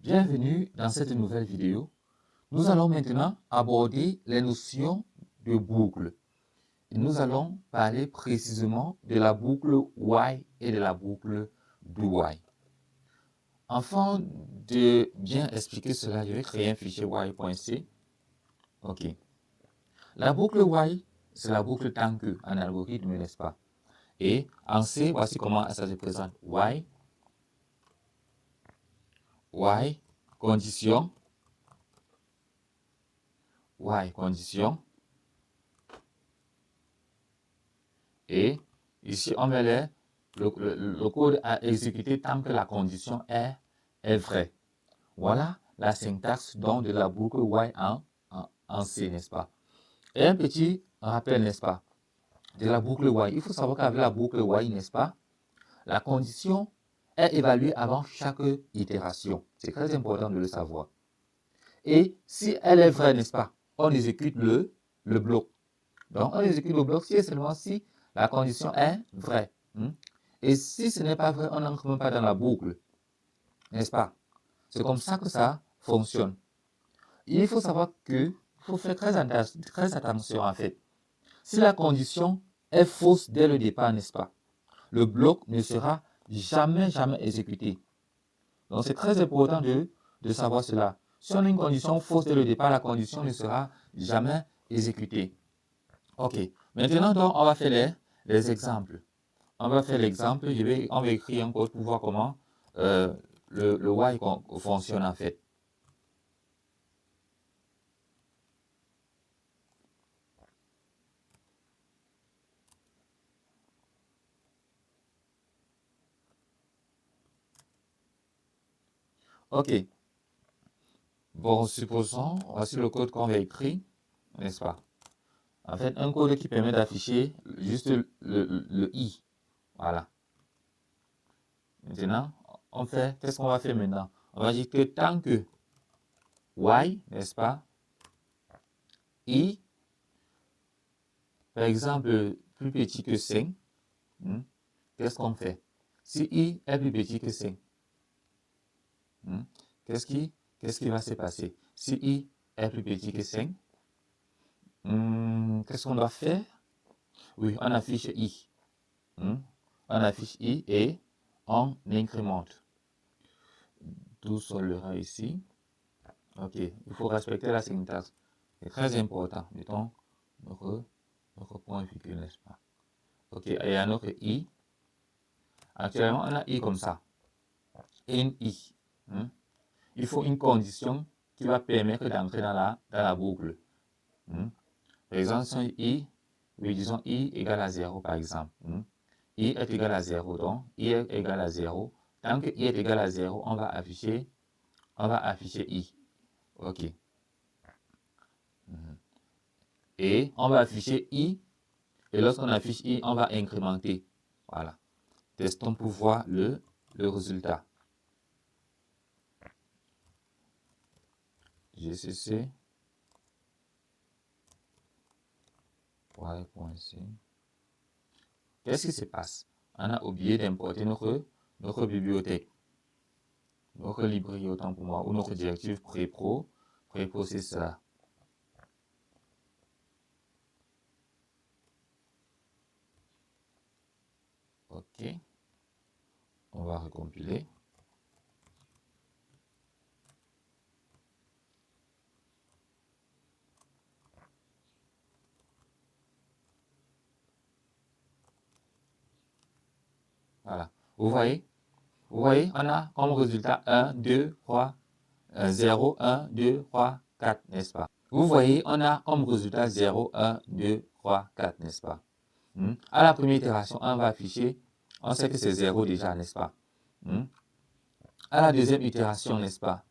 Bienvenue dans cette nouvelle vidéo. Nous allons maintenant aborder les notions de boucle. Et nous allons parler précisément de la boucle while et de la boucle do while. Afin de bien expliquer cela, je vais créer un fichier while.c. Ok. La boucle while, c'est la boucle tant que en algorithme, n'est-ce pas? Et en C, voici comment ça se présente. While, condition, while, condition. Et ici, on met le code à exécuter tant que la condition est vraie. Voilà la syntaxe donc de la boucle while en C, n'est-ce pas? Et un petit rappel, n'est-ce pas, de la boucle while. Il faut savoir qu'avec la boucle while, n'est-ce pas, la condition est évaluée avant chaque itération. C'est très important de le savoir. Et si elle est vraie, n'est-ce pas, on exécute le bloc. Donc, on exécute le bloc si et seulement si la condition est vraie. Et si ce n'est pas vrai, on n'entre même pas dans la boucle. N'est-ce pas? C'est comme ça que ça fonctionne. Il faut savoir qu'il faut faire très attention en fait. Si la condition est fausse dès le départ, n'est-ce pas, le bloc ne sera jamais exécuté. Donc, c'est très important de savoir cela. Si on a une condition fausse dès le départ, la condition ne sera jamais exécutée. Ok. Maintenant, donc, on va faire les exemples. On va faire l'exemple. On va écrire un code pour voir comment le while fonctionne en fait. Ok. Bon, supposons, voici le code qu'on va écrire, n'est-ce pas? En fait, un code qui permet d'afficher juste le i. Voilà. Maintenant, qu'est-ce qu'on va faire maintenant? On va dire que tant que y, n'est-ce pas, i, par exemple, plus petit que 5, qu'est-ce qu'on fait? Si i est plus petit que 5, qu'est-ce qui va se passer? Si i est plus petit que 5, qu'est-ce qu'on doit faire? Oui, on affiche i. On affiche i et on incrémente. Tout sera ici. Ok, il faut respecter la syntaxe. C'est très important. Mettons notre point virgule, n'est-ce pas? Ok, il y a notre i. Actuellement, on a i comme ça. Une i. Il faut une condition qui va permettre d'entrer dans la boucle. Par exemple, si i, oui, disons i égale à 0, par exemple. I est égal à 0, donc i est égal à 0. Tant que i est égal à 0, on va afficher i. Ok. Et on va afficher i. Et lorsqu'on affiche i, on va incrémenter. Voilà. Testons pour voir le résultat. GCC. Qu'est-ce qui se passe? On a oublié d'importer notre bibliothèque. Notre librairie, autant pour moi, ou notre directive pré-pro. Pré-pro, c'est ça. Ok. On va recompiler. Voilà. Vous voyez, on a comme résultat 1, 2, 3, 0, 1, 2, 3, 4, n'est-ce pas? Vous voyez, on a comme résultat 0, 1, 2, 3, 4, n'est-ce pas? À la première itération, on va afficher, on sait que c'est 0 déjà, n'est-ce pas? À la deuxième itération, n'est-ce pas?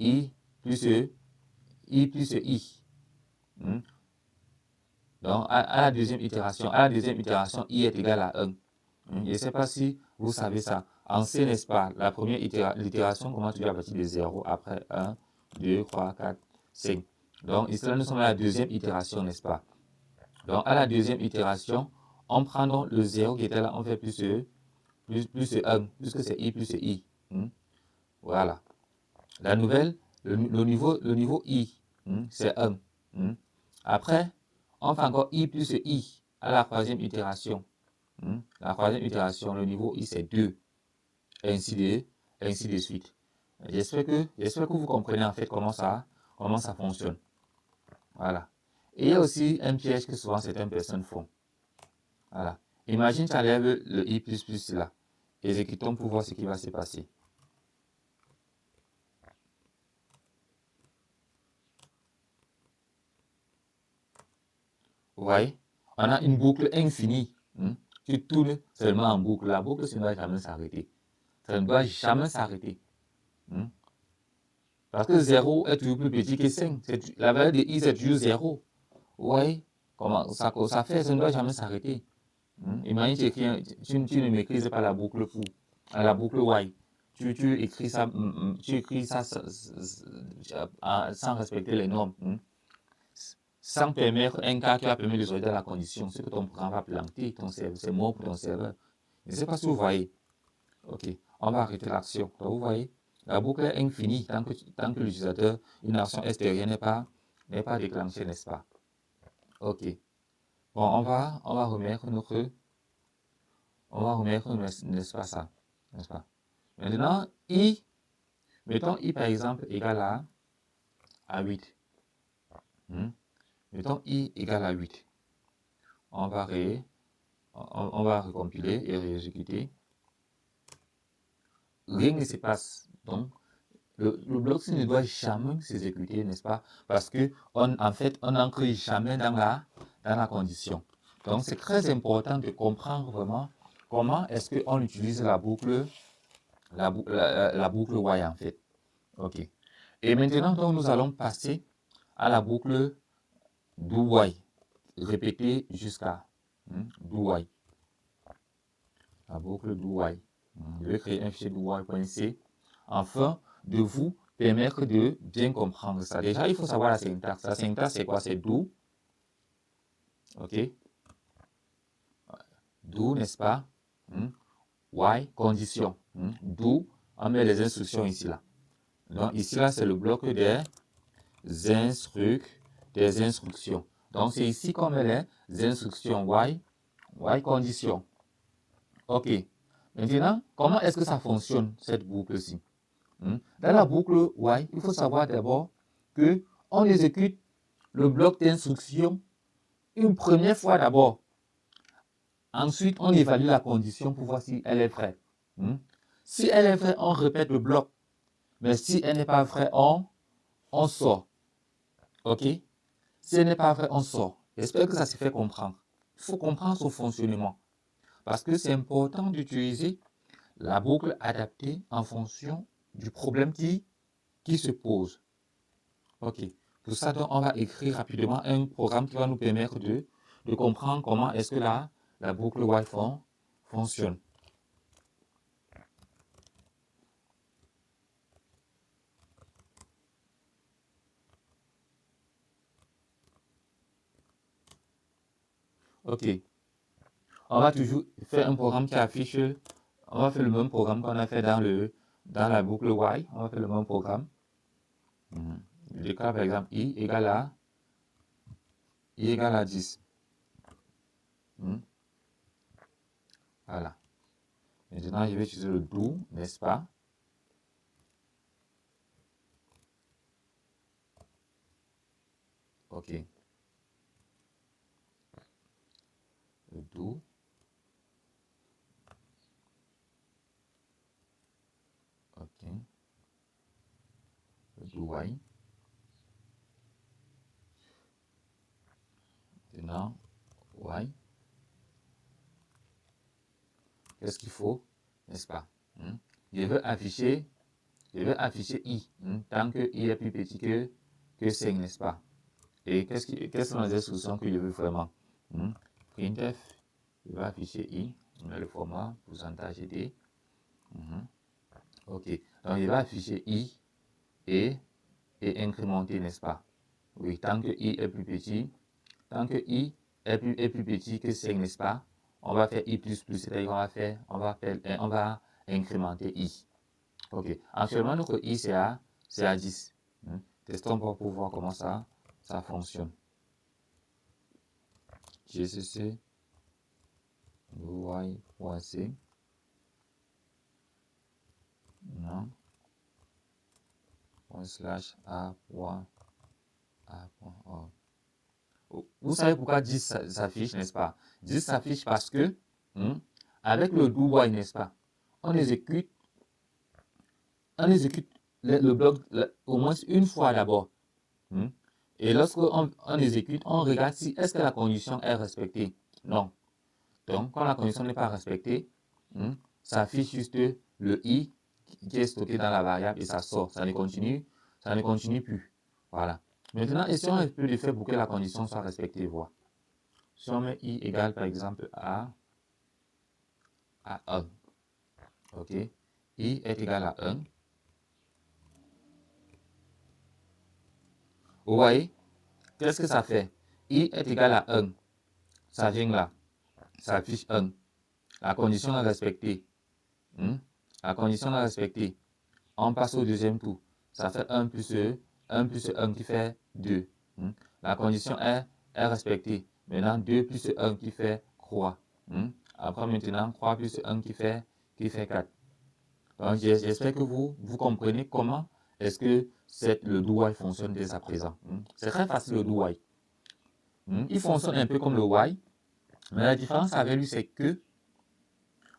I plus i. Donc, à la deuxième itération, i est égal à 1. Je ne sais pas si vous savez ça. En C, n'est-ce pas, la première itération commence toujours à partir de 0, après 1, 2, 3, 4, 5. Donc, ici, nous sommes à la deuxième itération, n'est-ce pas? Donc, à la deuxième itération, on prend donc le 0 qui était là, on fait plus 1, puisque c'est i plus i. Voilà. La nouvelle, le niveau I, c'est 1. Après, on fait encore I plus I à la troisième itération. La troisième itération, le niveau I, c'est 2. Ainsi de suite. J'espère que vous comprenez en fait comment ça fonctionne. Voilà. Et il y a aussi un piège que souvent certaines personnes font. Voilà. Imagine, tu enlèves le I++ là. Exécutons pour voir ce qui va se passer. Vous voyez, on a une boucle infinie. Tu tournes seulement en boucle. La boucle, ça ne doit jamais s'arrêter. Ça ne doit jamais s'arrêter. Parce que 0 est toujours plus petit que 5. La valeur de I, c'est toujours 0. Vous voyez comment ça fait, ça ne doit jamais s'arrêter. Imagine, tu ne maîtrises pas la boucle pour, la boucle while. Tu écris ça, sans respecter les normes. Sans permettre un cas qui va permettre de résoudre la condition, ce que ton programme va planter, c'est mort pour ton serveur. Je ne sais pas si vous voyez. Ok, on va arrêter l'action. Donc vous voyez, la boucle est infinie tant que l'utilisateur, une action extérieure n'est pas déclenchée, n'est-ce pas? Ok. Bon, on va remettre n'est-ce pas ça? N'est-ce pas? Maintenant, I, mettons I par exemple égale à 8. Mettons I égale à 8. On va recompiler et réexécuter. Rien ne se passe. Donc, le bloc ne doit jamais s'exécuter, n'est-ce pas? Parce que en fait, on n'entre jamais dans la condition. Donc, c'est très important de comprendre vraiment comment est-ce qu'on utilise la boucle while en fait. Ok. Et maintenant, donc, nous allons passer à la boucle do while. Répéter jusqu'à do while. La boucle do while. Je vais créer un fichier do while.c afin de vous permettre de bien comprendre ça. Déjà, il faut savoir la syntaxe. La syntaxe, c'est quoi? C'est do. Ok. Do, n'est-ce pas? While, condition. Do, on met les instructions ici, là. Donc, ici, là, c'est le bloc des instructions. Donc, c'est ici qu'on met les instructions while condition. Ok. Maintenant, comment est-ce que ça fonctionne, cette boucle-ci? Dans la boucle while, il faut savoir d'abord que on exécute le bloc d'instruction une première fois d'abord. Ensuite, on évalue la condition pour voir si elle est vraie. Si elle est vraie, on répète le bloc. Mais si elle n'est pas vraie, on sort. Ok? Si elle n'est pas vraie, on sort. J'espère que ça se fait comprendre. Il faut comprendre son fonctionnement. Parce que c'est important d'utiliser la boucle adaptée en fonction du problème qui se pose. Ok. Pour ça, donc, on va écrire rapidement un programme qui va nous permettre de comprendre comment est-ce que la boucle while fonctionne. Ok. On va toujours faire un programme qui affiche, on va faire le même programme qu'on a fait dans la boucle while. On va faire le même programme. Je déclare par exemple I égale à 10. Voilà. Maintenant, je vais utiliser le do, n'est-ce pas? Ok. Le do. Ok. Le do while. Maintenant, while. Qu'est-ce qu'il faut, n'est-ce pas? Je veux afficher I, tant que I est plus petit que 5, n'est-ce pas? Et quelles sont les instructions que je veux vraiment? Printf, je vais afficher I, on met le format pourcentage D. Ok, donc je vais afficher I et incrémenter, n'est-ce pas? Oui, tant que I est plus petit, est plus petit que 5, n'est-ce pas? On va faire I++, c'est-à-dire on va incrémenter I. Ok, actuellement notre I c'est à c'est à 10. Testons pour voir comment ça fonctionne. GCC y.c non /a.org. Vous savez pourquoi 10 s'affiche, n'est-ce pas? 10 s'affiche parce que avec le do while, n'est-ce pas, on exécute le bloc au moins une fois d'abord. Et lorsqu'on exécute, on regarde si est-ce que la condition est respectée. Non. Donc, quand la condition n'est pas respectée, ça affiche juste le i qui est stocké dans la variable et ça sort. Ça ne continue plus. Voilà. Maintenant, essayons un peu de faire pour que la condition soit respectée. Voilà. Si on met i égale par exemple à 1. OK. I est égal à 1. Vous voyez, qu'est-ce que ça fait? I est égal à 1. Ça vient là. Ça affiche 1. La condition est respectée. La condition est respectée. On passe au deuxième tour. Ça fait 1 plus 1 qui fait 2. La condition est respectée. Maintenant, 2 plus 1 qui fait 3. Après, maintenant, 3 plus 1 qui fait 4. Donc, j'espère que vous comprenez comment est-ce que le do while fonctionne dès à présent. C'est très facile le do while. Il fonctionne un peu comme le while, mais la différence avec lui, c'est que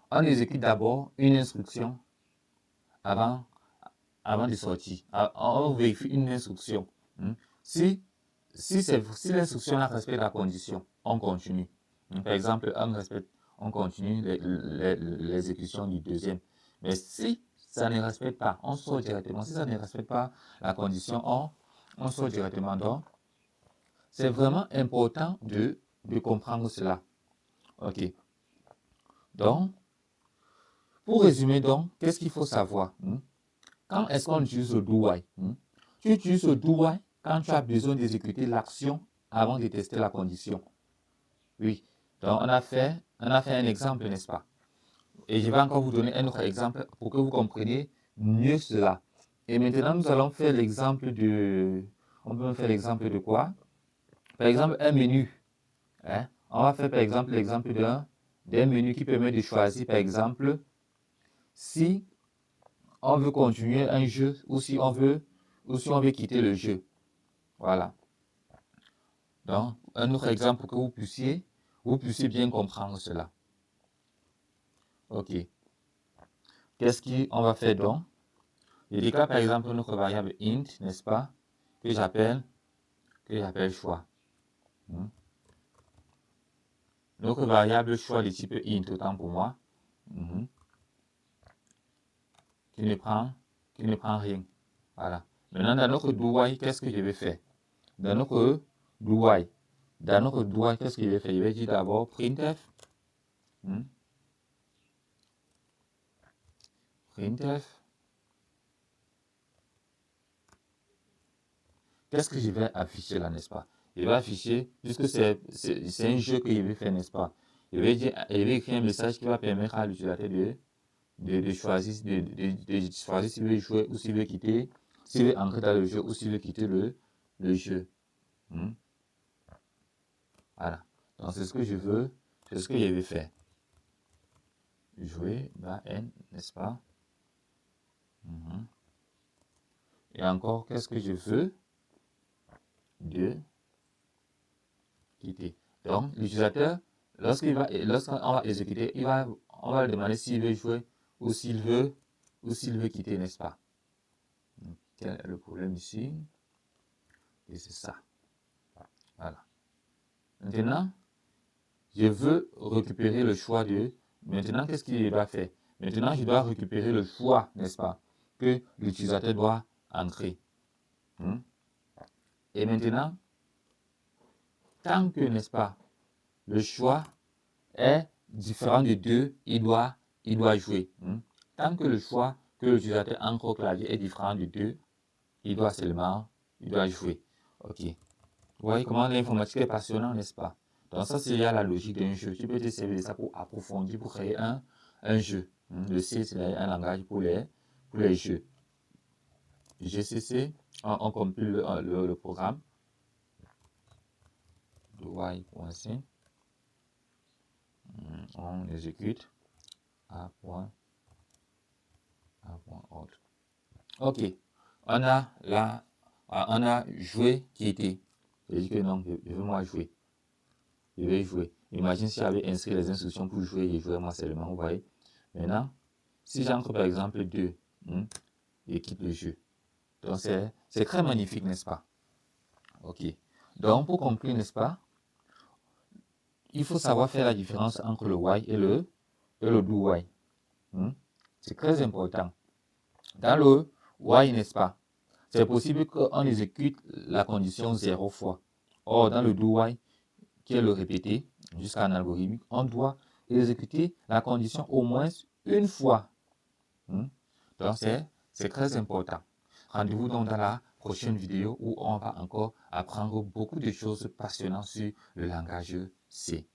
on exécute d'abord une instruction avant de sortir. On vérifie une instruction. Si l'instruction respecte la condition, on continue. Par exemple, on continue l'exécution du deuxième. Mais si ça ne respecte pas, on sort directement. Si ça ne respecte pas la condition, on sort directement. Donc, c'est vraiment important de comprendre cela. OK. Donc, pour résumer, donc, qu'est-ce qu'il faut savoir? Quand est-ce qu'on utilise le do while? Tu utilises le do while quand tu as besoin d'exécuter l'action avant de tester la condition. Oui. Donc, on a fait un exemple, n'est-ce pas? Et je vais encore vous donner un autre exemple pour que vous compreniez mieux cela. Et maintenant, nous allons faire l'exemple de... On peut faire l'exemple de quoi? Par exemple, un menu. On va faire par exemple l'exemple d'un menu qui permet de choisir, par exemple, si on veut continuer un jeu ou si on veut quitter le jeu. Voilà. Donc, un autre exemple pour que vous puissiez bien comprendre cela. OK. Qu'est-ce qu'on va faire donc? Je déclare par exemple notre variable int, n'est-ce pas, que j'appelle choix. Notre variable choix de type int, autant pour moi, qui ne prend rien. Voilà. Maintenant, dans notre do while, qu'est-ce que je vais faire? Dans notre do while, qu'est-ce que je vais faire? Je vais dire d'abord printf. Printf. Qu'est-ce que je vais afficher là, n'est-ce pas? Je vais afficher, puisque c'est un jeu que je vais faire, n'est-ce pas? Je vais écrire un message qui va permettre à l'utilisateur de choisir s'il veut jouer ou s'il veut quitter, s'il veut entrer dans le jeu ou s'il veut quitter le jeu. Voilà. Donc c'est ce que je veux, c'est ce que je vais faire. Jouer, n, n'est-ce pas? Et encore, qu'est-ce que je veux? De quitter. Donc l'utilisateur, lorsqu'on va exécuter, on va lui demander s'il veut jouer ou s'il veut quitter, n'est-ce pas? Quel est le problème ici? Et c'est ça. Voilà. Maintenant, je veux récupérer le choix de... Maintenant, qu'est-ce qu'il doit faire? Maintenant, je dois récupérer le choix, n'est-ce pas, que l'utilisateur doit entrer. Et maintenant, tant que, n'est-ce pas, le choix est différent de 2, il doit jouer. Tant que le choix que l'utilisateur entre au clavier est différent de 2, il doit jouer. OK. Vous voyez comment l'informatique est passionnante, n'est-ce pas? Donc ça, c'est la logique d'un jeu. Tu peux te servir de ça pour approfondir, pour créer un jeu. Le C, c'est un langage pour les jeux. GCC, on compile le programme. Do while.c. On exécute A.autre. Ok, on a là, on a joué qui était. Je dis que non, je veux moi jouer. Je vais jouer. Imagine si j'avais inscrit les instructions pour jouer, je jouais moi seulement, vous voyez. Maintenant, si j'entre par exemple 2, et quitte le jeu. Donc c'est très magnifique, n'est-ce pas? Ok. Donc pour conclure, n'est-ce pas? Il faut savoir faire la différence entre le while et le do while. C'est très important. Dans le while, n'est-ce pas? C'est possible qu'on exécute la condition 0 fois. Or, dans le do while, qui est le répété jusqu'à un algorithme, on doit exécuter la condition au moins une fois. Donc, c'est très important. Rendez-vous donc dans la prochaine vidéo où on va encore apprendre beaucoup de choses passionnantes sur le langage C.